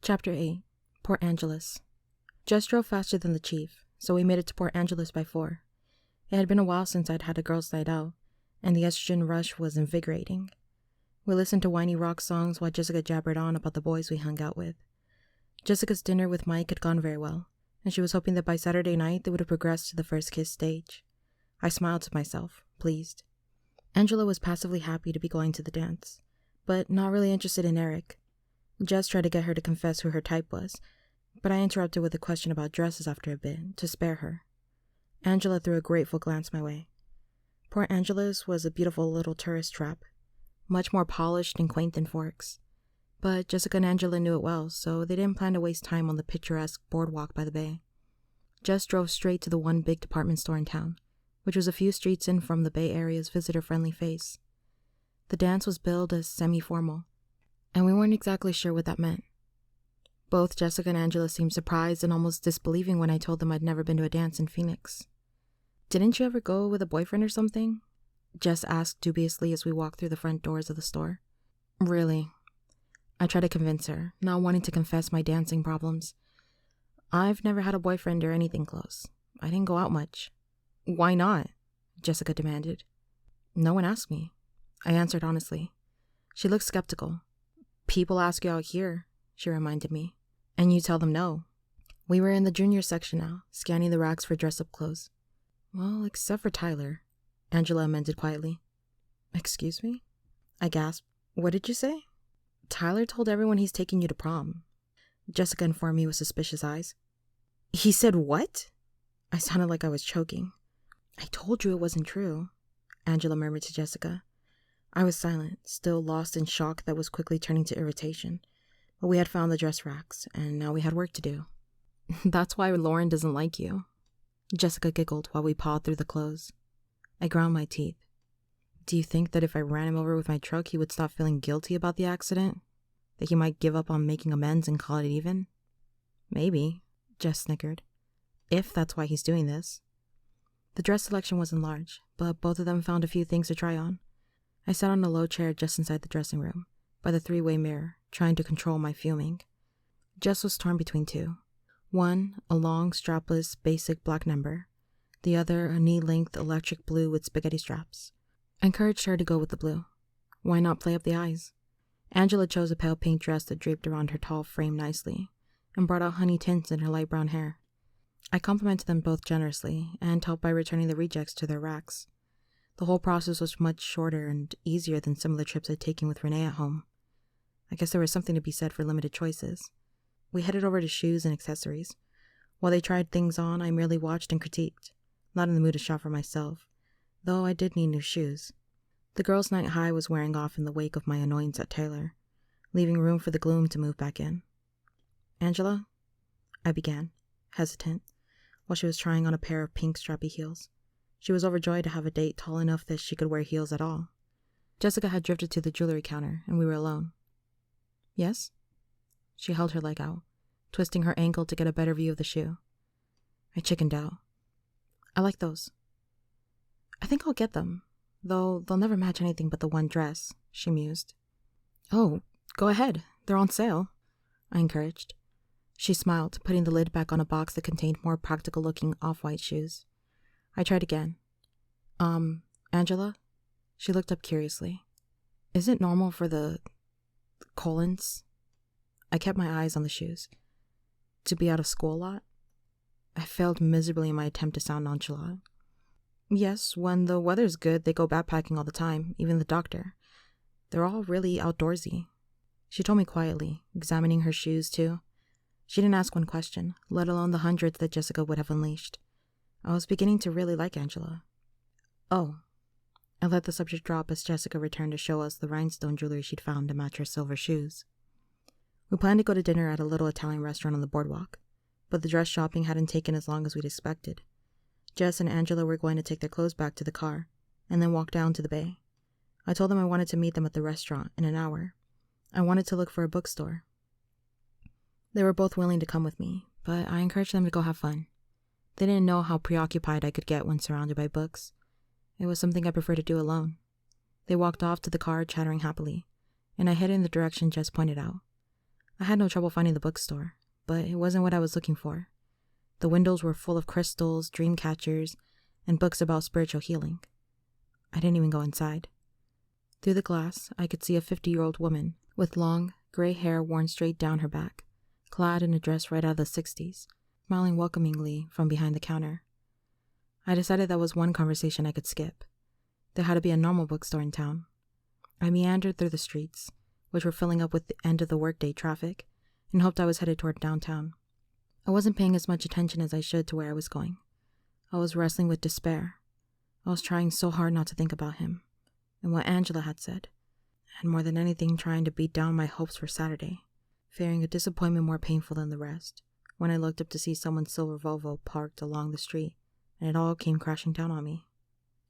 Chapter 8. Port Angeles. Jess drove faster than the chief, so we made it to Port Angeles by 4. It had been a while since I'd had a girls' night out, and the estrogen rush was invigorating. We listened to whiny rock songs while Jessica jabbered on about the boys we hung out with. Jessica's dinner with Mike had gone very well, and she was hoping that by Saturday night they would have progressed to the first kiss stage. I smiled to myself, pleased. Angela was passively happy to be going to the dance, but not really interested in Eric. Jess tried to get her to confess who her type was, but I interrupted with a question about dresses after a bit, to spare her. Angela threw a grateful glance my way. Port Angeles was a beautiful little tourist trap, much more polished and quaint than Forks. But Jessica and Angela knew it well, so they didn't plan to waste time on the picturesque boardwalk by the bay. Jess drove straight to the one big department store in town, which was a few streets in from the Bay Area's visitor-friendly face. The dance was billed as semi-formal, and we weren't exactly sure what that meant. Both Jessica and Angela seemed surprised and almost disbelieving when I told them I'd never been to a dance in Phoenix. "Didn't you ever go with a boyfriend or something?" Jess asked dubiously as we walked through the front doors of the store. "Really?" I tried to convince her, not wanting to confess my dancing problems. "I've never had a boyfriend or anything close. I didn't go out much." "Why not?" Jessica demanded. "No one asked me," I answered honestly. She looked skeptical. "People ask you out here," she reminded me, "and you tell them no." We were in the junior section now, scanning the racks for dress-up clothes. "Well, except for Tyler," Angela amended quietly. "Excuse me?" I gasped. "What did you say?" "Tyler told everyone he's taking you to prom," Jessica informed me with suspicious eyes. "He said what?" I sounded like I was choking. "I told you it wasn't true," Angela murmured to Jessica. I was silent, still lost in shock that was quickly turning to irritation. But we had found the dress racks, and now we had work to do. "That's why Lauren doesn't like you," Jessica giggled while we pawed through the clothes. I ground my teeth. "Do you think that if I ran him over with my truck, he would stop feeling guilty about the accident? That he might give up on making amends and call it even?" "Maybe," Jess snickered. "If that's why he's doing this." The dress selection wasn't large, but both of them found a few things to try on. I sat on a low chair just inside the dressing room, by the three-way mirror, trying to control my fuming. Jess was torn between two. One, a long, strapless, basic black number. The other, a knee-length electric blue with spaghetti straps. I encouraged her to go with the blue. Why not play up the eyes? Angela chose a pale pink dress that draped around her tall frame nicely, and brought out honey tints in her light brown hair. I complimented them both generously, and helped by returning the rejects to their racks. The whole process was much shorter and easier than some of the trips I'd taken with Renee at home. I guess there was something to be said for limited choices. We headed over to shoes and accessories. While they tried things on, I merely watched and critiqued, not in the mood to shop for myself, though I did need new shoes. The girls' night high was wearing off in the wake of my annoyance at Taylor, leaving room for the gloom to move back in. "Angela?" I began, hesitant, while she was trying on a pair of pink strappy heels. She was overjoyed to have a date tall enough that she could wear heels at all. Jessica had drifted to the jewelry counter, and we were alone. "Yes?" She held her leg out, twisting her ankle to get a better view of the shoe. I chickened out. "I like those." "I think I'll get them, though they'll never match anything but the one dress," she mused. "Oh, go ahead. They're on sale," I encouraged. She smiled, putting the lid back on a box that contained more practical-looking off-white shoes. I tried again. Angela?" She looked up curiously. "Is it normal for the colons?" I kept my eyes on the shoes. "To be out of school a lot?" I failed miserably in my attempt to sound nonchalant. "Yes, when the weather's good, they go backpacking all the time, even the doctor. They're all really outdoorsy." She told me quietly, examining her shoes too. She didn't ask one question, let alone the hundreds that Jessica would have unleashed. I was beginning to really like Angela. "Oh." I let the subject drop as Jessica returned to show us the rhinestone jewelry she'd found to match her silver shoes. We planned to go to dinner at a little Italian restaurant on the boardwalk, but the dress shopping hadn't taken as long as we'd expected. Jess and Angela were going to take their clothes back to the car, and then walk down to the bay. I told them I wanted to meet them at the restaurant in an hour. I wanted to look for a bookstore. They were both willing to come with me, but I encouraged them to go have fun. They didn't know how preoccupied I could get when surrounded by books. It was something I preferred to do alone. They walked off to the car chattering happily, and I headed in the direction Jess pointed out. I had no trouble finding the bookstore, but it wasn't what I was looking for. The windows were full of crystals, dream catchers, and books about spiritual healing. I didn't even go inside. Through the glass, I could see a 50-year-old woman with long, gray hair worn straight down her back, clad in a dress right out of the 60s, smiling welcomingly from behind the counter. I decided that was one conversation I could skip. There had to be a normal bookstore in town. I meandered through the streets, which were filling up with the end of the workday traffic, and hoped I was headed toward downtown. I wasn't paying as much attention as I should to where I was going. I was wrestling with despair. I was trying so hard not to think about him, and what Angela had said, and more than anything trying to beat down my hopes for Saturday, fearing a disappointment more painful than the rest, when I looked up to see someone's silver Volvo parked along the street, and it all came crashing down on me.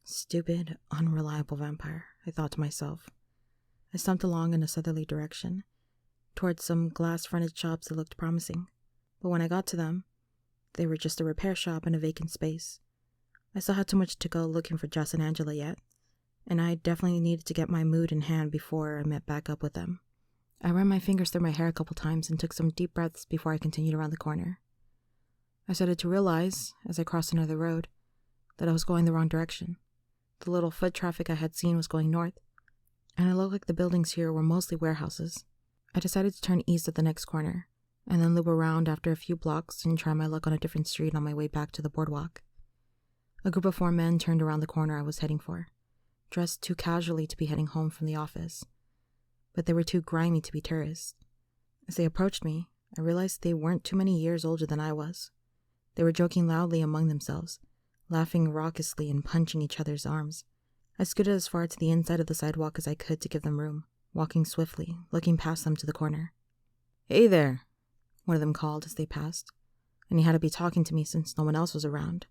Stupid, unreliable vampire, I thought to myself. I stumped along in a southerly direction, towards some glass-fronted shops that looked promising, but when I got to them, they were just a repair shop and a vacant space. I still had too much to go looking for Jess and Angela yet, and I definitely needed to get my mood in hand before I met back up with them. I ran my fingers through my hair a couple times and took some deep breaths before I continued around the corner. I started to realize, as I crossed another road, that I was going the wrong direction. The little foot traffic I had seen was going north, and it looked like the buildings here were mostly warehouses. I decided to turn east at the next corner, and then loop around after a few blocks and try my luck on a different street on my way back to the boardwalk. A group of 4 men turned around the corner I was heading for, dressed too casually to be heading home from the office, but they were too grimy to be tourists. As they approached me, I realized they weren't too many years older than I was. They were joking loudly among themselves, laughing raucously and punching each other's arms. I scooted as far to the inside of the sidewalk as I could to give them room, walking swiftly, looking past them to the corner. "Hey there," one of them called as they passed, and he had to be talking to me since no one else was around.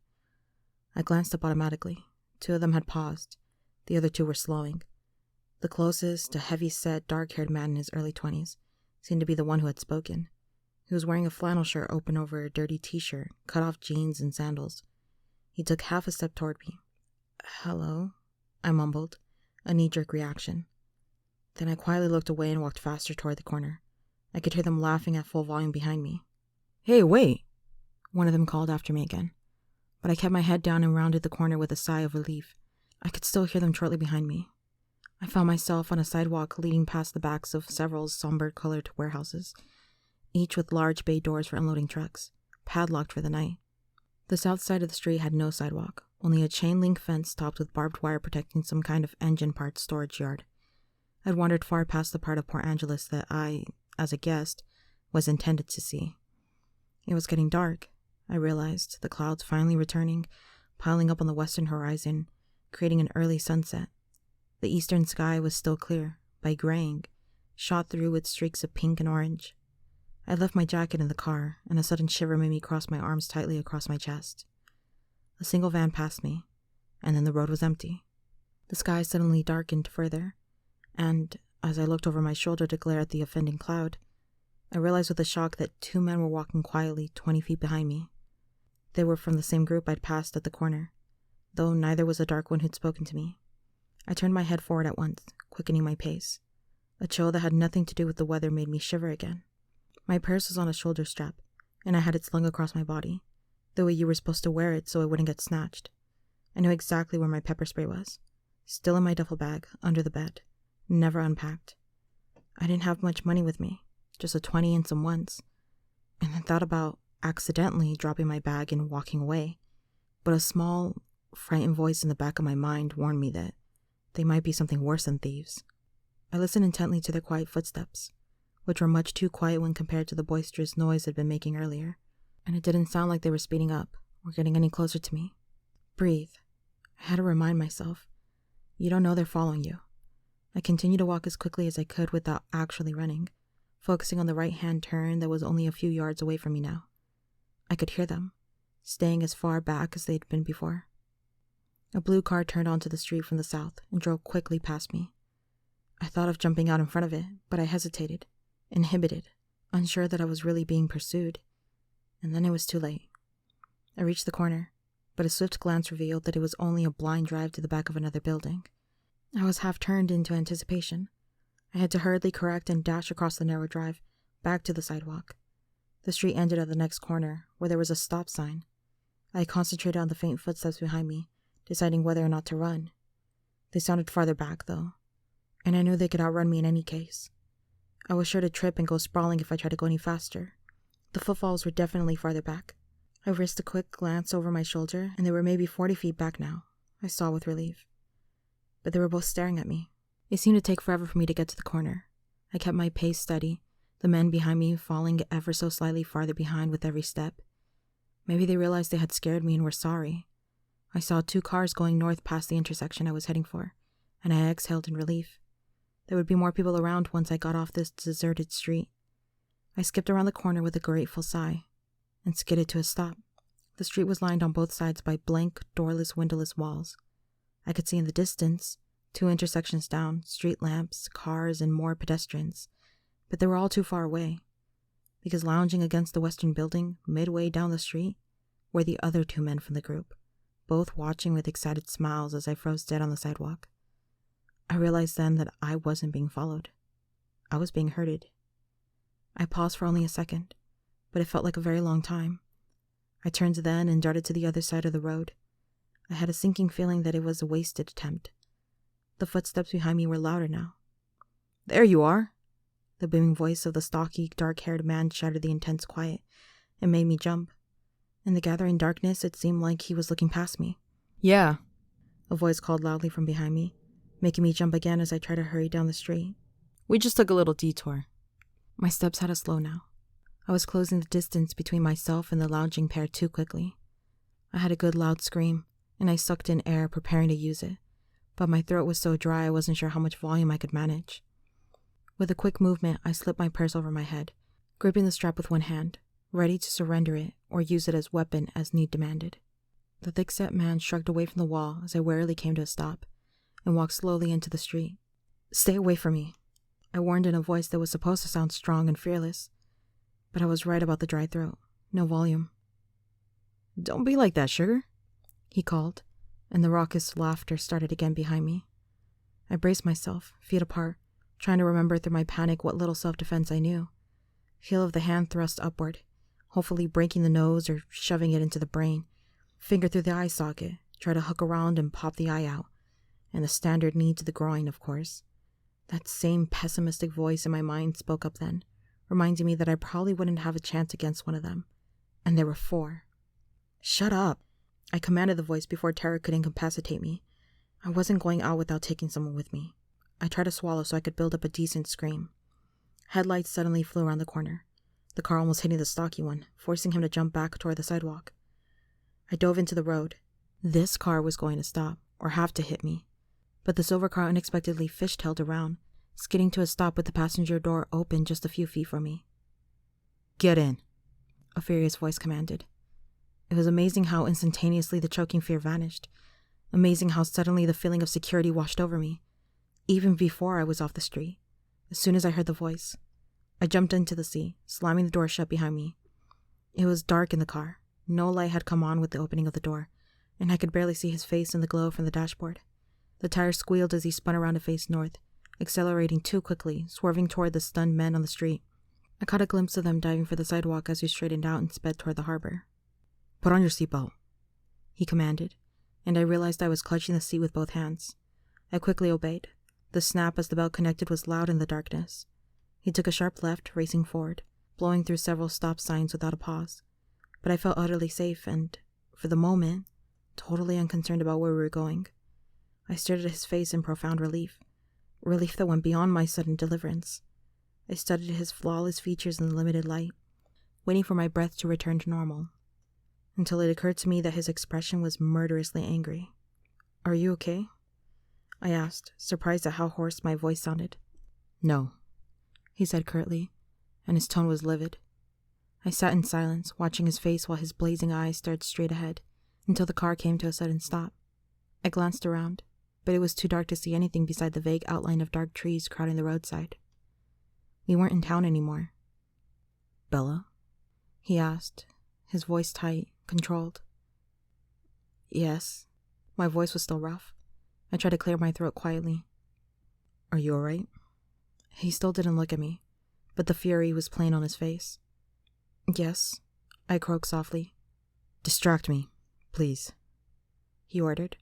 I glanced up automatically. 2 of them had paused. The other 2 were slowing. The closest, a heavy-set, dark-haired man in his early 20s, seemed to be the one who had spoken. He was wearing a flannel shirt open over a dirty t-shirt, cut-off jeans, and sandals. He took half a step toward me. "Hello," I mumbled, a knee-jerk reaction. Then I quietly looked away and walked faster toward the corner. I could hear them laughing at full volume behind me. "Hey, wait!" one of them called after me again. But I kept my head down and rounded the corner with a sigh of relief. I could still hear them shortly behind me. I found myself on a sidewalk leading past the backs of several somber-colored warehouses, each with large bay doors for unloading trucks, padlocked for the night. The south side of the street had no sidewalk, only a chain-link fence topped with barbed wire protecting some kind of engine parts storage yard. I'd wandered far past the part of Port Angeles that I, as a guest, was intended to see. It was getting dark, I realized, the clouds finally returning, piling up on the western horizon, creating an early sunset. The eastern sky was still clear, by graying, shot through with streaks of pink and orange. I left my jacket in the car, and a sudden shiver made me cross my arms tightly across my chest. A single van passed me, and then the road was empty. The sky suddenly darkened further, and, as I looked over my shoulder to glare at the offending cloud, I realized with a shock that 2 men were walking quietly 20 feet behind me. They were from the same group I'd passed at the corner, though neither was the dark one who'd spoken to me. I turned my head forward at once, quickening my pace. A chill that had nothing to do with the weather made me shiver again. My purse was on a shoulder strap, and I had it slung across my body, the way you were supposed to wear it so it wouldn't get snatched. I knew exactly where my pepper spray was, still in my duffel bag, under the bed, never unpacked. I didn't have much money with me, just a 20 and some ones, and I thought about accidentally dropping my bag and walking away, but a small, frightened voice in the back of my mind warned me that they might be something worse than thieves. I listened intently to their quiet footsteps, which were much too quiet when compared to the boisterous noise they'd been making earlier, and it didn't sound like they were speeding up or getting any closer to me. Breathe. I had to remind myself. You don't know they're following you. I continued to walk as quickly as I could without actually running, focusing on the right-hand turn that was only a few yards away from me now. I could hear them, staying as far back as they'd been before. A blue car turned onto the street from the south and drove quickly past me. I thought of jumping out in front of it, but I hesitated, inhibited, unsure that I was really being pursued. And then it was too late. I reached the corner, but a swift glance revealed that it was only a blind drive to the back of another building. I was half turned into anticipation. I had to hurriedly correct and dash across the narrow drive, back to the sidewalk. The street ended at the next corner, where there was a stop sign. I concentrated on the faint footsteps behind me, deciding whether or not to run. They sounded farther back, though, and I knew they could outrun me in any case. I was sure to trip and go sprawling if I tried to go any faster. The footfalls were definitely farther back. I risked a quick glance over my shoulder, and they were maybe 40 feet back now, I saw with relief. But they were both staring at me. It seemed to take forever for me to get to the corner. I kept my pace steady, the men behind me falling ever so slightly farther behind with every step. Maybe they realized they had scared me and were sorry. I saw 2 cars going north past the intersection I was heading for, and I exhaled in relief. There would be more people around once I got off this deserted street. I skipped around the corner with a grateful sigh and skidded to a stop. The street was lined on both sides by blank, doorless, windowless walls. I could see in the distance, 2 intersections down, street lamps, cars, and more pedestrians, but they were all too far away, because lounging against the western building, midway down the street, were the other 2 men from the group, both watching with excited smiles as I froze dead on the sidewalk. I realized then that I wasn't being followed. I was being herded. I paused for only a second, but it felt like a very long time. I turned then and darted to the other side of the road. I had a sinking feeling that it was a wasted attempt. The footsteps behind me were louder now. "There you are!" The booming voice of the stocky, dark-haired man shattered the intense quiet and made me jump. In the gathering darkness, it seemed like he was looking past me. "Yeah," a voice called loudly from behind me, making me jump again as I tried to hurry down the street. "We just took a little detour." My steps had to slow now. I was closing the distance between myself and the lounging pair too quickly. I had a good loud scream, and I sucked in air, preparing to use it, but my throat was so dry I wasn't sure how much volume I could manage. With a quick movement, I slipped my purse over my head, gripping the strap with one hand, ready to surrender it or use it as weapon as need demanded. The thick-set man shrugged away from the wall as I warily came to a stop, and walked slowly into the street. "Stay away from me," I warned in a voice that was supposed to sound strong and fearless, but I was right about the dry throat. No volume. "Don't be like that, sugar," he called, and the raucous laughter started again behind me. I braced myself, feet apart, trying to remember through my panic what little self-defense I knew. Heel of the hand thrust upward, hopefully breaking the nose or shoving it into the brain. Finger through the eye socket, try to hook around and pop the eye out. And the standard knee to the groin, of course. That same pessimistic voice in my mind spoke up then, reminding me that I probably wouldn't have a chance against one of them. And there were 4. "Shut up," I commanded the voice before terror could incapacitate me. I wasn't going out without taking someone with me. I tried to swallow so I could build up a decent scream. Headlights suddenly flew around the corner, the car almost hitting the stocky one, forcing him to jump back toward the sidewalk. I dove into the road. This car was going to stop, or have to hit me. But the silver car unexpectedly fishtailed around, skidding to a stop with the passenger door open just a few feet from me. "Get in," a furious voice commanded. It was amazing how instantaneously the choking fear vanished. Amazing how suddenly the feeling of security washed over me, even before I was off the street. As soon as I heard the voice, I jumped into the seat, slamming the door shut behind me. It was dark in the car. No light had come on with the opening of the door, and I could barely see his face in the glow from the dashboard. The tires squealed as he spun around to face north, accelerating too quickly, swerving toward the stunned men on the street. I caught a glimpse of them diving for the sidewalk as we straightened out and sped toward the harbor. "Put on your seatbelt," he commanded, and I realized I was clutching the seat with both hands. I quickly obeyed. The snap as the belt connected was loud in the darkness. He took a sharp left, racing forward, blowing through several stop signs without a pause. But I felt utterly safe and, for the moment, totally unconcerned about where we were going. I stared at his face in profound relief that went beyond my sudden deliverance. I studied his flawless features in the limited light, waiting for my breath to return to normal, until it occurred to me that his expression was murderously angry. "Are you okay?" I asked, surprised at how hoarse my voice sounded. "No," he said curtly, and his tone was livid. I sat in silence, watching his face while his blazing eyes stared straight ahead, until the car came to a sudden stop. I glanced around, but it was too dark to see anything beside the vague outline of dark trees crowding the roadside. We weren't in town anymore. "Bella?" he asked, his voice tight, controlled. "Yes." My voice was still rough. I tried to clear my throat quietly. "Are you alright?" He still didn't look at me, but but the fury was plain on his face. "Yes," I croaked softly. "Distract me, please," he ordered.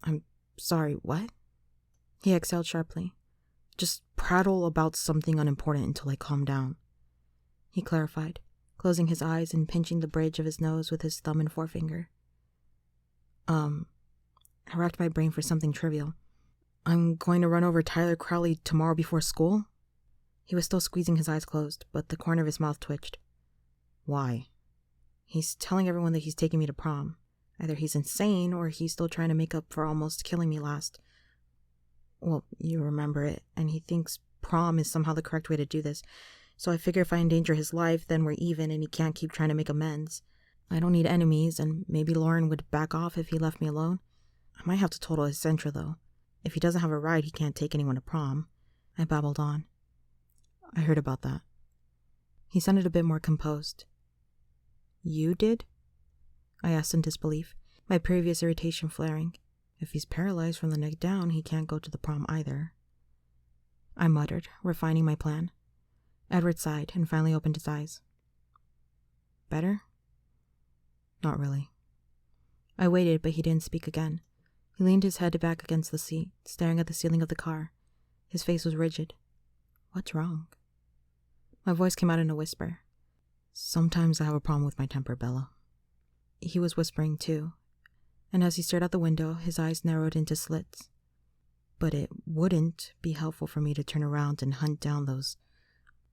"I'm sorry, what?" He exhaled sharply. "Just prattle about something unimportant until I calm down," he clarified, closing his eyes and pinching the bridge of his nose with his thumb and forefinger. I racked my brain for something trivial. "I'm going to run over Tyler Crowley tomorrow before school?" He was still squeezing his eyes closed, but the corner of his mouth twitched. "Why?" "He's telling everyone that he's taking me to prom. Either he's insane or he's still trying to make up for almost killing me last. Well, you remember it, and he thinks prom is somehow the correct way to do this. So I figure if I endanger his life, then we're even and he can't keep trying to make amends. I don't need enemies, and maybe Lauren would back off if he left me alone. I might have to total his Sentra, though. If he doesn't have a ride, he can't take anyone to prom." I babbled on. "I heard about that." He sounded a bit more composed. "You did?" I asked in disbelief, my previous irritation flaring. If he's paralyzed from the neck down, he can't go to the prom either. I muttered, refining my plan. Edward sighed and finally opened his eyes. "Better?" "Not really." I waited, but he didn't speak again. He leaned his head back against the seat, staring at the ceiling of the car. His face was rigid. "What's wrong?" My voice came out in a whisper. "Sometimes I have a problem with my temper, Bella." He was whispering too, and as he stared out the window, his eyes narrowed into slits. "But it wouldn't be helpful for me to turn around and hunt down those..."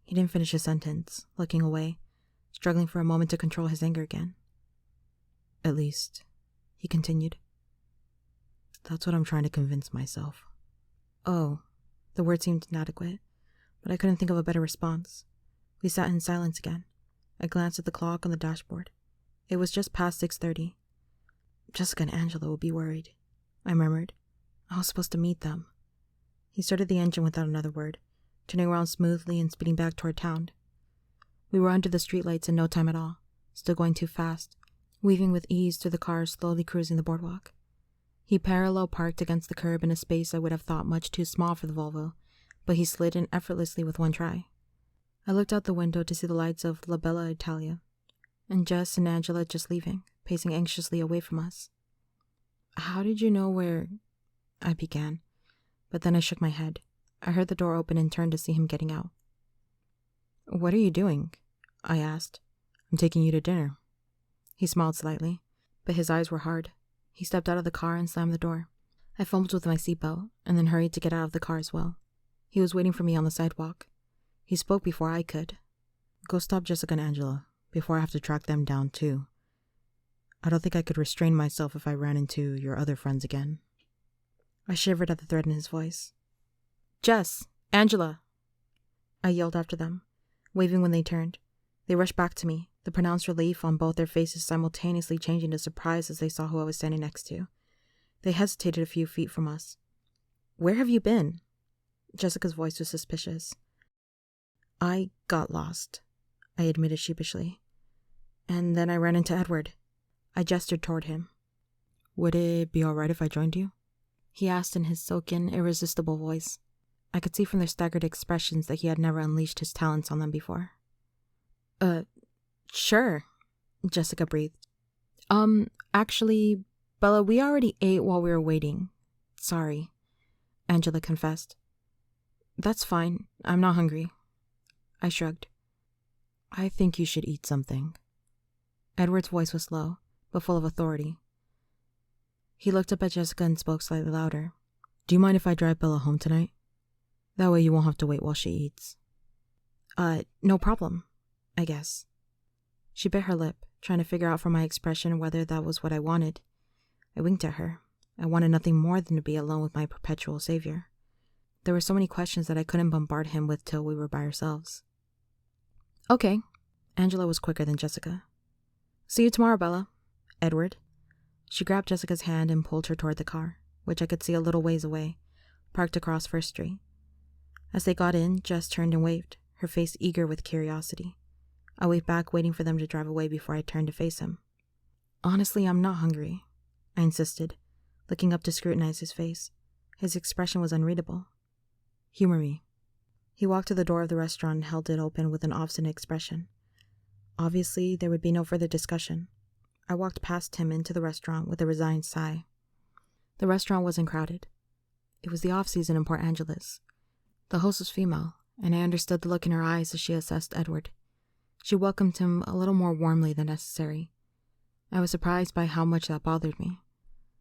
He didn't finish his sentence, looking away, struggling for a moment to control his anger again. "At least," he continued, "that's what I'm trying to convince myself." "Oh." The word seemed inadequate, but I couldn't think of a better response. We sat in silence again. I glanced at the clock on the dashboard. It was just past 6:30. "Jessica and Angela will be worried," I murmured. "I was supposed to meet them." He started the engine without another word, turning around smoothly and speeding back toward town. We were under the streetlights in no time at all, still going too fast, weaving with ease through the cars slowly cruising the boardwalk. He parallel parked against the curb in a space I would have thought much too small for the Volvo, but he slid in effortlessly with one try. I looked out the window to see the lights of La Bella Italia, and Jess and Angela just leaving, pacing anxiously away from us. "How did you know where—" I began, but then I shook my head. I heard the door open and turned to see him getting out. "What are you doing?" I asked. "I'm taking you to dinner." He smiled slightly, but his eyes were hard. He stepped out of the car and slammed the door. I fumbled with my seatbelt and then hurried to get out of the car as well. He was waiting for me on the sidewalk. He spoke before I could. "Go stop Jessica and Angela, before I have to track them down too. I don't think I could restrain myself if I ran into your other friends again." I shivered at the threat in his voice. "Jess! Angela!" I yelled after them, waving when they turned. They rushed back to me, the pronounced relief on both their faces simultaneously changing to surprise as they saw who I was standing next to. They hesitated a few feet from us. "Where have you been?" Jessica's voice was suspicious. "I got lost," I admitted sheepishly. "And then I ran into Edward." I gestured toward him. "Would it be all right if I joined you?" he asked in his silken, irresistible voice. I could see from their staggered expressions that he had never unleashed his talents on them before. Sure," Jessica breathed. Actually, Bella, we already ate while we were waiting. Sorry," Angela confessed. "That's fine. I'm not hungry." I shrugged. "I think you should eat something." Edward's voice was low, but full of authority. He looked up at Jessica and spoke slightly louder. "Do you mind if I drive Bella home tonight? That way you won't have to wait while she eats." No problem, I guess." She bit her lip, trying to figure out from my expression whether that was what I wanted. I winked at her. I wanted nothing more than to be alone with my perpetual savior. There were so many questions that I couldn't bombard him with till we were by ourselves. "Okay." Angela was quicker than Jessica. "See you tomorrow, Bella." "Edward." She grabbed Jessica's hand and pulled her toward the car, which I could see a little ways away, parked across First Street. As they got in, Jess turned and waved, her face eager with curiosity. I waved back, waiting for them to drive away before I turned to face him. "Honestly, I'm not hungry," I insisted, looking up to scrutinize his face. His expression was unreadable. "Humor me." He walked to the door of the restaurant and held it open with an obstinate expression. Obviously, there would be no further discussion. I walked past him into the restaurant with a resigned sigh. The restaurant wasn't crowded. It was the off-season in Port Angeles. The host was female, and I understood the look in her eyes as she assessed Edward. She welcomed him a little more warmly than necessary. I was surprised by how much that bothered me.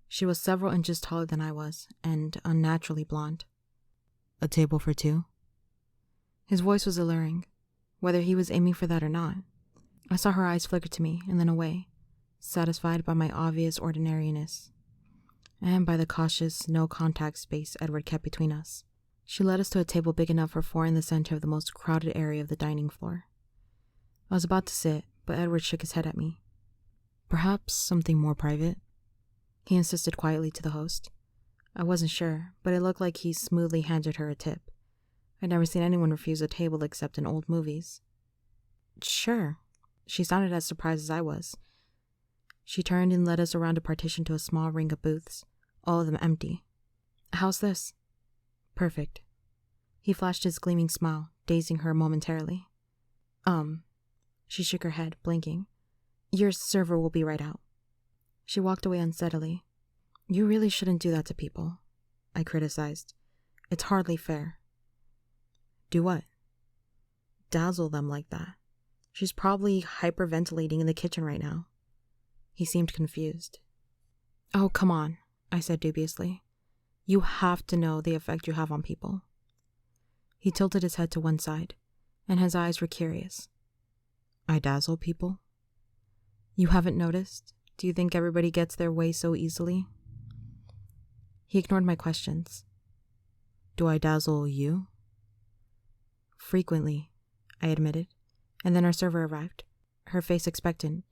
She was several inches taller than I was, and unnaturally blonde. "A table for two?" His voice was alluring, whether he was aiming for that or not. I saw her eyes flicker to me and then away, satisfied by my obvious ordinariness, and by the cautious, no-contact space Edward kept between us. She led us to a table big enough for four in the center of the most crowded area of the dining floor. I was about to sit, but Edward shook his head at me. "Perhaps something more private?" He insisted quietly to the host. I wasn't sure, but it looked like he smoothly handed her a tip. I'd never seen anyone refuse a table except in old movies. "Sure." She sounded as surprised as I was. She turned and led us around a partition to a small ring of booths, all of them empty. "How's this?" "Perfect." He flashed his gleaming smile, dazing her momentarily. She shook her head, blinking. "Your server will be right out." She walked away unsteadily. "You really shouldn't do that to people," I criticized. "It's hardly fair." "Do what?" "Dazzle them like that. She's probably hyperventilating in the kitchen right now." He seemed confused. "Oh, come on," I said dubiously. "You have to know the effect you have on people." He tilted his head to one side, and his eyes were curious. "I dazzle people?" "You haven't noticed? Do you think everybody gets their way so easily?" He ignored my questions. "Do I dazzle you?" "Frequently," I admitted, and then our server arrived, her face expectant.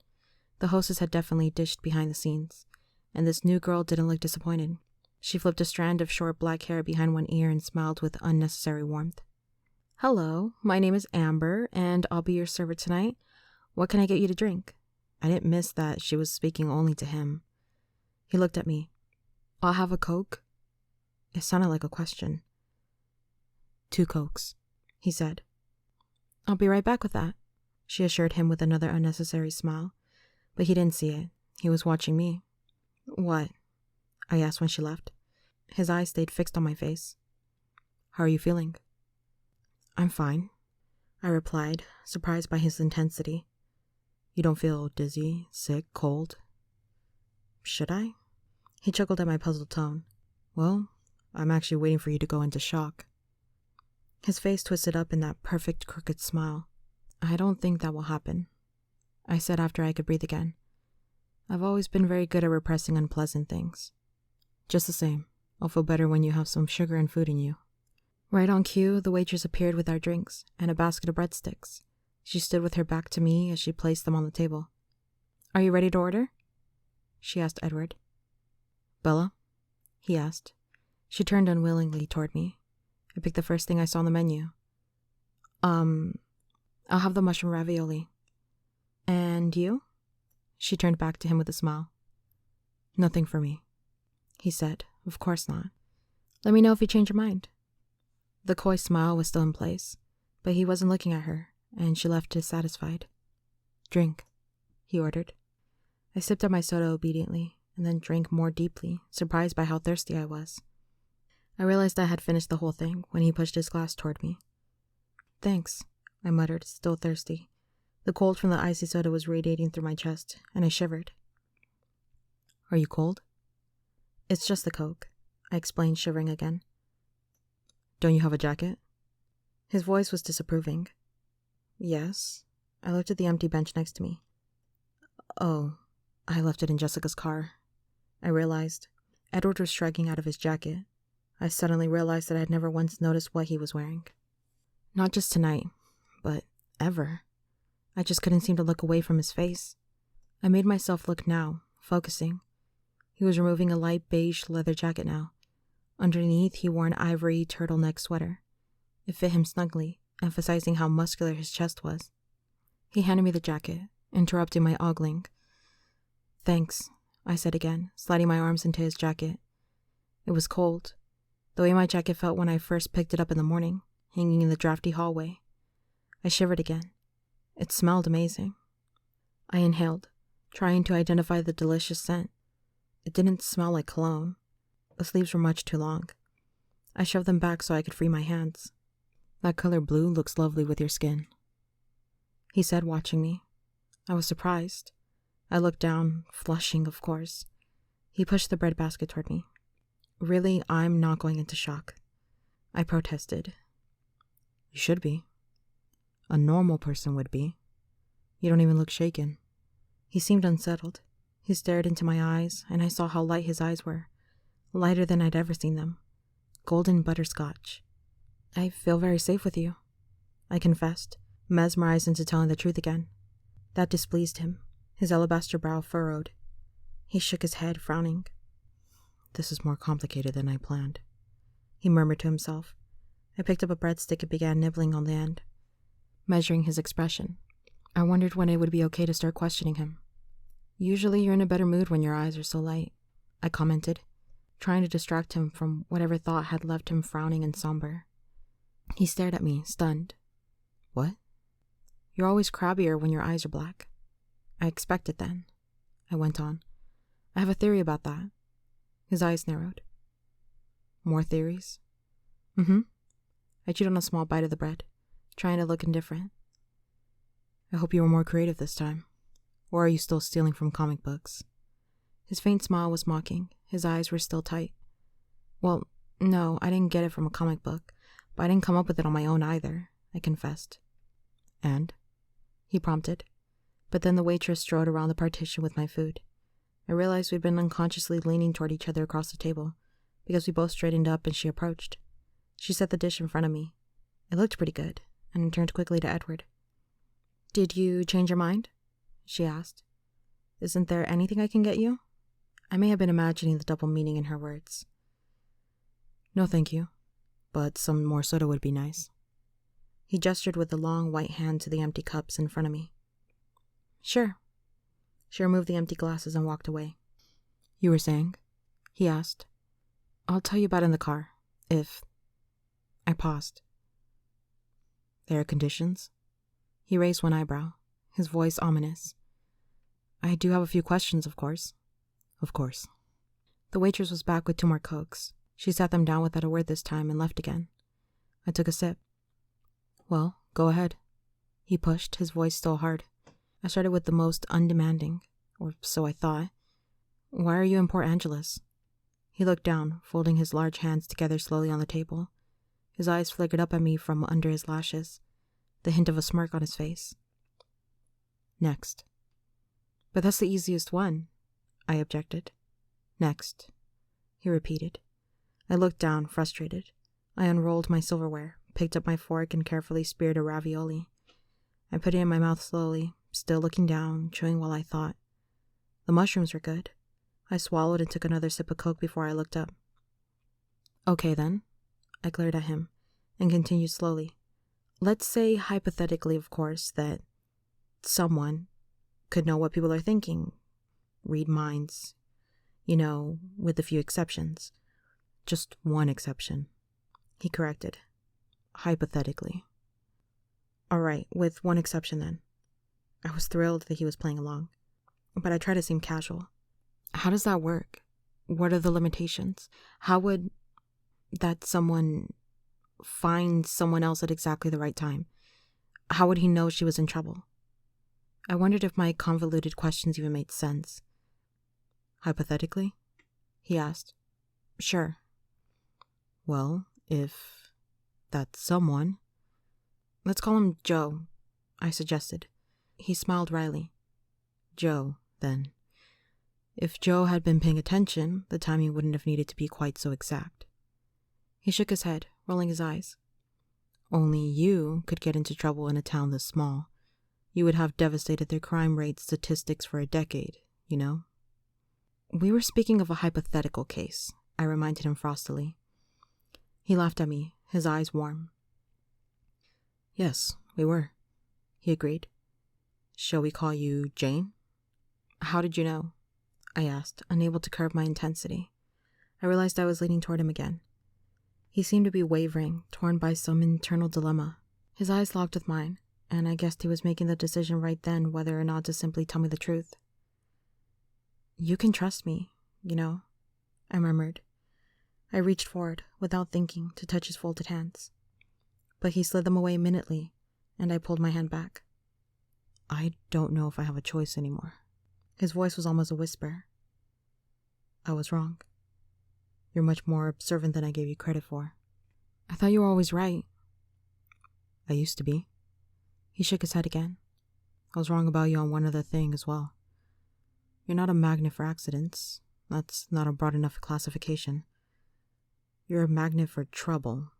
The hostess had definitely dished behind the scenes, and this new girl didn't look disappointed. She flipped a strand of short black hair behind one ear and smiled with unnecessary warmth. "Hello, my name is Amber, and I'll be your server tonight. What can I get you to drink?" I didn't miss that she was speaking only to him. He looked at me. "I'll have a Coke." It sounded like a question. "2 Cokes," he said. "I'll be right back with that," she assured him with another unnecessary smile. But he didn't see it. He was watching me. "What?" I asked when she left. His eyes stayed fixed on my face. "How are you feeling?" "I'm fine," I replied, surprised by his intensity. "You don't feel dizzy, sick, cold?" "Should I?" He chuckled at my puzzled tone. "Well, I'm actually waiting for you to go into shock." His face twisted up in that perfect crooked smile. "I don't think that will happen," I said after I could breathe again. I've always been very good at repressing unpleasant things. "Just the same, I'll feel better when you have some sugar and food in you." Right on cue, the waitress appeared with our drinks and a basket of breadsticks. She stood with her back to me as she placed them on the table. "Are you ready to order?" she asked Edward. "Bella?" he asked. She turned unwillingly toward me. I picked the first thing I saw on the menu. I'll have the mushroom ravioli." "And you?" She turned back to him with a smile. "Nothing for me," he said. "Of course not. Let me know if you change your mind." The coy smile was still in place, but he wasn't looking at her, and she left dissatisfied. "Drink," he ordered. I sipped at my soda obediently, and then drank more deeply, surprised by how thirsty I was. I realized I had finished the whole thing when he pushed his glass toward me. "Thanks," I muttered, still thirsty. The cold from the icy soda was radiating through my chest, and I shivered. "Are you cold?" "It's just the Coke," I explained, shivering again. "Don't you have a jacket?" His voice was disapproving. "Yes." I looked at the empty bench next to me. "Oh, I left it in Jessica's car." I realized. Edward was shrugging out of his jacket. I suddenly realized that I had never once noticed what he was wearing. Not just tonight, but ever. I just couldn't seem to look away from his face. I made myself look now, focusing. He was removing a light beige leather jacket now. Underneath, he wore an ivory turtleneck sweater. It fit him snugly, emphasizing how muscular his chest was. He handed me the jacket, interrupting my ogling. "Thanks," I said again, sliding my arms into his jacket. It was cold, the way my jacket felt when I first picked it up in the morning, hanging in the drafty hallway. I shivered again. It smelled amazing. I inhaled, trying to identify the delicious scent. It didn't smell like cologne. The sleeves were much too long. I shoved them back so I could free my hands. "That color blue looks lovely with your skin," he said, watching me. I was surprised. I looked down, flushing, of course. He pushed the bread basket toward me. "Really, I'm not going into shock," I protested. "You should be. A normal person would be. You don't even look shaken." He seemed unsettled. He stared into my eyes, and I saw how light his eyes were. Lighter than I'd ever seen them. Golden butterscotch. "I feel very safe with you," I confessed, mesmerized into telling the truth again. That displeased him. His alabaster brow furrowed. He shook his head, frowning. "This is more complicated than I planned," he murmured to himself. I picked up a breadstick and began nibbling on the end, measuring his expression. I wondered when it would be okay to start questioning him. "Usually you're in a better mood when your eyes are so light," I commented, trying to distract him from whatever thought had left him frowning and somber. He stared at me, stunned. "What?" "You're always crabbier when your eyes are black." "I expect it then," I went on. "I have a theory about that." His eyes narrowed. "More theories?" "Mm-hmm." I chewed on a small bite of the bread, trying to look indifferent. "I hope you were more creative this time. Or are you still stealing from comic books?" His faint smile was mocking. His eyes were still tight. "Well, no, I didn't get it from a comic book, but I didn't come up with it on my own either," I confessed. "And?" he prompted. But then the waitress strode around the partition with my food. I realized we'd been unconsciously leaning toward each other across the table, because we both straightened up and she approached. She set the dish in front of me. It looked pretty good, and turned quickly to Edward. "Did you change your mind?" she asked. "Isn't there anything I can get you?" I may have been imagining the double meaning in her words. "No, thank you, but some more soda would be nice." He gestured with the long white hand to the empty cups in front of me. "Sure." She removed the empty glasses and walked away. "You were saying?" he asked. "I'll tell you about it in the car, if..." I paused. "There are conditions?" He raised one eyebrow, his voice ominous. "I do have a few questions, of course." "Of course." The waitress was back with 2 more Cokes. She sat them down without a word this time and left again. I took a sip. "Well, go ahead." He pushed, his voice still hard. I started with the most undemanding, or so I thought. "Why are you in Port Angeles?" He looked down, folding his large hands together slowly on the table. His eyes flickered up at me from under his lashes, the hint of a smirk on his face. "Next." "But that's the easiest one," I objected. "Next," he repeated. I looked down, frustrated. I unrolled my silverware, picked up my fork, and carefully speared a ravioli. I put it in my mouth slowly, still looking down, chewing while I thought. The mushrooms were good. I swallowed and took another sip of Coke before I looked up. "Okay, then," I glared at him, and continued slowly. "Let's say, hypothetically, of course, that someone could know what people are thinking, read minds, with a few exceptions. Just one exception," he corrected. "Hypothetically." "All right, with one exception then." I was thrilled that he was playing along, but I tried to seem casual. "How does that work? What are the limitations? How would that someone find someone else at exactly the right time? How would he know she was in trouble?" I wondered if my convoluted questions even made sense. "Hypothetically?" he asked. "Sure." "Well, if that someone..." "Let's call him Joe," I suggested. He smiled wryly. "Joe, then. If Joe had been paying attention, the timing wouldn't have needed to be quite so exact." He shook his head, rolling his eyes. "Only you could get into trouble in a town this small. You would have devastated their crime rate statistics for a decade, you know?" "We were speaking of a hypothetical case," I reminded him frostily. He laughed at me, his eyes warm. "Yes, we were," he agreed. "Shall we call you Jane?" "How did you know?" I asked, unable to curb my intensity. I realized I was leaning toward him again. He seemed to be wavering, torn by some internal dilemma. His eyes locked with mine, and I guessed he was making the decision right then whether or not to simply tell me the truth. "You can trust me, you know," I murmured. I reached forward, without thinking, to touch his folded hands. But he slid them away immediately, and I pulled my hand back. "I don't know if I have a choice anymore." His voice was almost a whisper. "I was wrong. You're much more observant than I gave you credit for." "I thought you were always right." "I used to be." He shook his head again. "I was wrong about you on one other thing as well. You're not a magnet for accidents. That's not a broad enough classification. You're a magnet for trouble.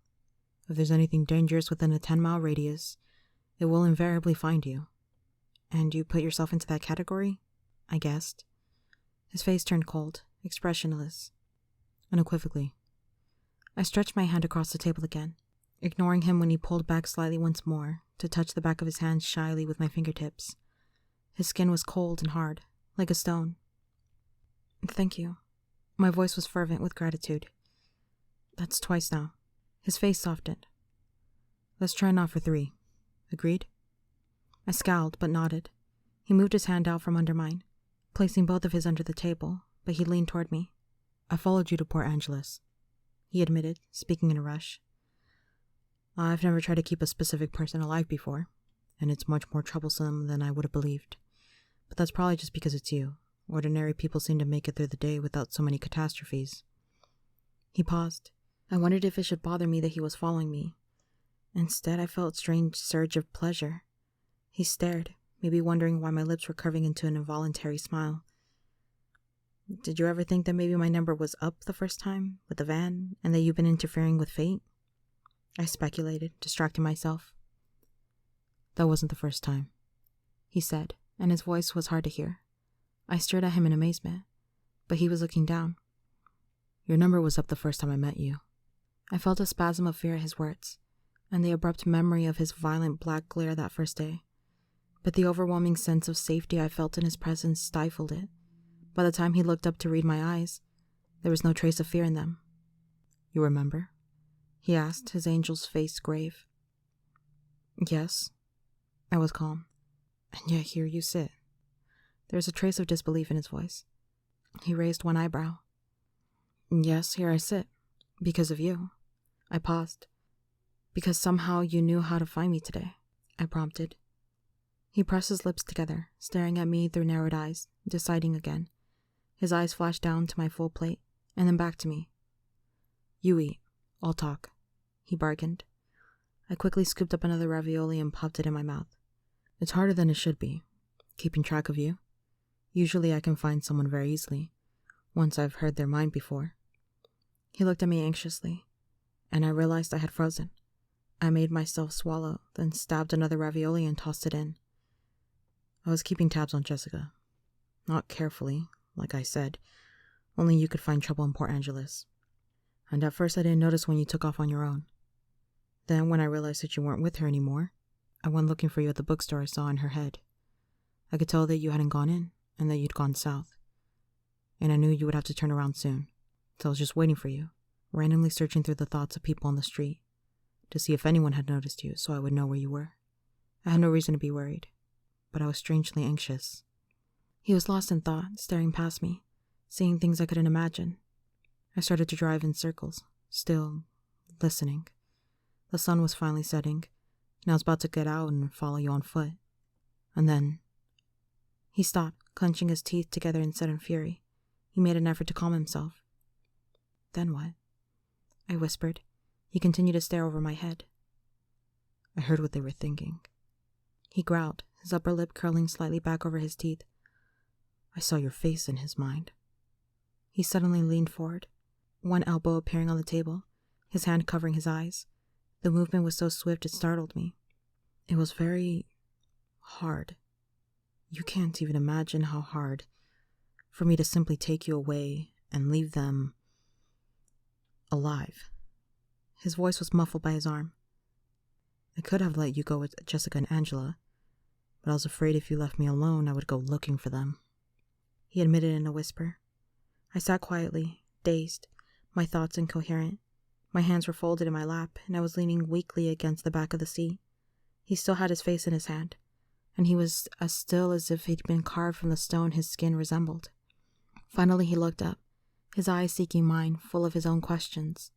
If there's anything dangerous within a 10-mile radius, it will invariably find you. And you put yourself into that category?" I guessed. His face turned cold, expressionless, unequivocally. I stretched my hand across the table again, ignoring him when he pulled back slightly once more to touch the back of his hand shyly with my fingertips. His skin was cold and hard, like a stone. "Thank you." My voice was fervent with gratitude. "That's twice now." His face softened. "Let's try not for 3. Agreed?" I scowled, but nodded. He moved his hand out from under mine, placing both of his under the table, but he leaned toward me. "I followed you to Port Angeles," he admitted, speaking in a rush. "I've never tried to keep a specific person alive before, and it's much more troublesome than I would have believed. But that's probably just because it's you. Ordinary people seem to make it through the day without so many catastrophes." He paused. I wondered if it should bother me that he was following me. Instead, I felt a strange surge of pleasure. He stared, maybe wondering why my lips were curving into an involuntary smile. "Did you ever think that maybe my number was up the first time, with the van, and that you've been interfering with fate?" I speculated, distracting myself. "That wasn't the first time," he said, and his voice was hard to hear. I stared at him in amazement, but he was looking down. "Your number was up the first time I met you." I felt a spasm of fear at his words, and the abrupt memory of his violent black glare that first day. But the overwhelming sense of safety I felt in his presence stifled it. By the time he looked up to read my eyes, there was no trace of fear in them. "You remember?" he asked, his angel's face grave. "Yes." I was calm. "And yet here you sit." There was a trace of disbelief in his voice. He raised one eyebrow. "Yes, here I sit. Because of you." I paused. "Because somehow you knew how to find me today," I prompted. He pressed his lips together, staring at me through narrowed eyes, deciding again. His eyes flashed down to my full plate, and then back to me. "You eat. I'll talk," he bargained. I quickly scooped up another ravioli and popped it in my mouth. "It's harder than it should be, keeping track of you. Usually I can find someone very easily, once I've heard their mind before." He looked at me anxiously, and I realized I had frozen. I made myself swallow, then stabbed another ravioli and tossed it in. "I was keeping tabs on Jessica. Not carefully, like I said. Only you could find trouble in Port Angeles. And at first I didn't notice when you took off on your own. Then when I realized that you weren't with her anymore, I went looking for you at the bookstore I saw in her head. I could tell that you hadn't gone in, and that you'd gone south. And I knew you would have to turn around soon, so I was just waiting for you, randomly searching through the thoughts of people on the street, to see if anyone had noticed you so I would know where you were. I had no reason to be worried, but I was strangely anxious." He was lost in thought, staring past me, seeing things I couldn't imagine. I started to drive in circles, still listening. The sun was finally setting, and I was about to get out and follow you on foot. And then... He stopped, clenching his teeth together in sudden fury. He made an effort to calm himself. "Then what?" I whispered. He continued to stare over my head. "I heard what they were thinking." He growled, his upper lip curling slightly back over his teeth. "I saw your face in his mind." He suddenly leaned forward, one elbow appearing on the table, his hand covering his eyes. The movement was so swift it startled me. "It was very hard. You can't even imagine how hard for me to simply take you away and leave them alive." His voice was muffled by his arm. "I could have let you go with Jessica and Angela, but I was afraid if you left me alone, I would go looking for them," he admitted in a whisper. I sat quietly, dazed, my thoughts incoherent, My hands were folded in my lap, and I was leaning weakly against the back of the seat. He still had his face in his hand, and he was as still as if he'd been carved from the stone his skin resembled. Finally, he looked up, his eyes seeking mine, full of his own questions.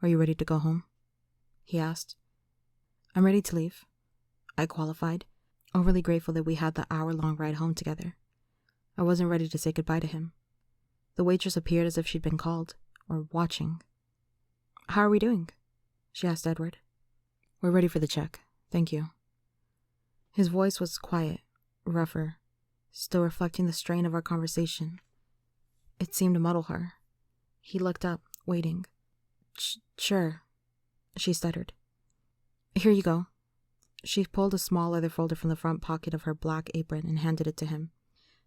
"Are you ready to go home?" he asked. "I'm ready to leave," I qualified, overly grateful that we had the hour-long ride home together. I wasn't ready to say goodbye to him. The waitress appeared as if she'd been called, or watching. "How are we doing?" she asked Edward. "We're ready for the check, thank you." His voice was quiet, rougher, still reflecting the strain of our conversation. It seemed to muddle her. He looked up, waiting. Sure, she stuttered. "Here you go." She pulled a small leather folder from the front pocket of her black apron and handed it to him.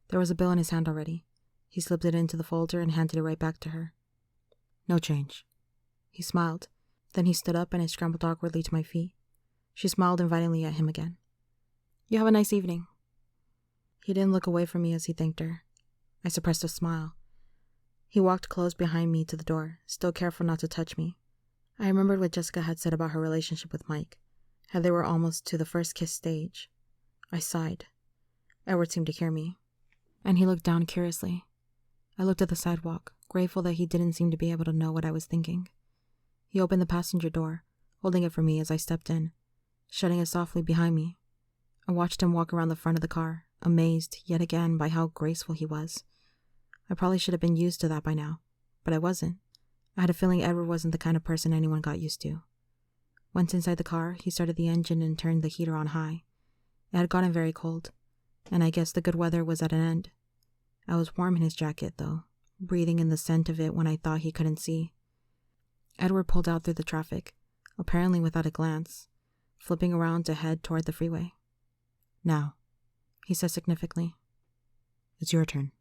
There was a bill in his hand already. He slipped it into the folder and handed it right back to her. "No change." He smiled. Then he stood up and I scrambled awkwardly to my feet. She smiled invitingly at him again. "You have a nice evening." He didn't look away from me as he thanked her. I suppressed a smile. He walked close behind me to the door, still careful not to touch me. I remembered what Jessica had said about her relationship with Mike, how they were almost to the first kiss stage. I sighed. Edward seemed to hear me, and he looked down curiously. I looked at the sidewalk, grateful that he didn't seem to be able to know what I was thinking. He opened the passenger door, holding it for me as I stepped in, shutting it softly behind me. I watched him walk around the front of the car, amazed yet again by how graceful he was. I probably should have been used to that by now, but I wasn't. I had a feeling Edward wasn't the kind of person anyone got used to. Once inside the car, he started the engine and turned the heater on high. It had gotten very cold, and I guess the good weather was at an end. I was warm in his jacket, though, breathing in the scent of it when I thought he couldn't see. Edward pulled out through the traffic, apparently without a glance, flipping around to head toward the freeway. "Now," he said significantly. "It's your turn."